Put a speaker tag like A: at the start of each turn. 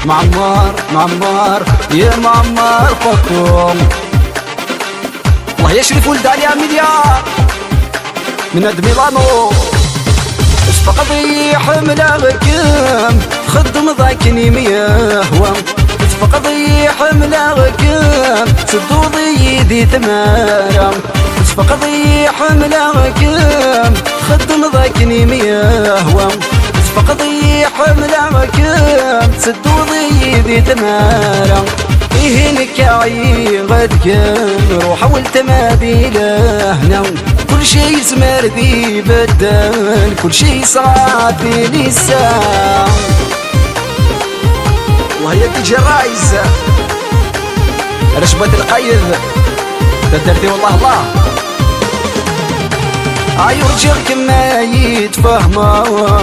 A: معمر يا معمر فكم. الله يشرف ولد علي مليار من عند ميلانو. اشفق ضي حملكم خدم ضاكني ميهوم. اشفق ضي حملكم سدو ضي ذي ثمارم. اشفق ضي حملكم خدم ضاكني ميهوم. اشفق ضي حملكم سدو ضي ذي ثمارم. إهنك عي غدكم روح والتمادي لهنا. كل شي سمر ذي بدل كل شي صعب في لسان. وهي تجي الرايز رشبة القيد تدرتي والله الله. عيرجعك ما يتفهموا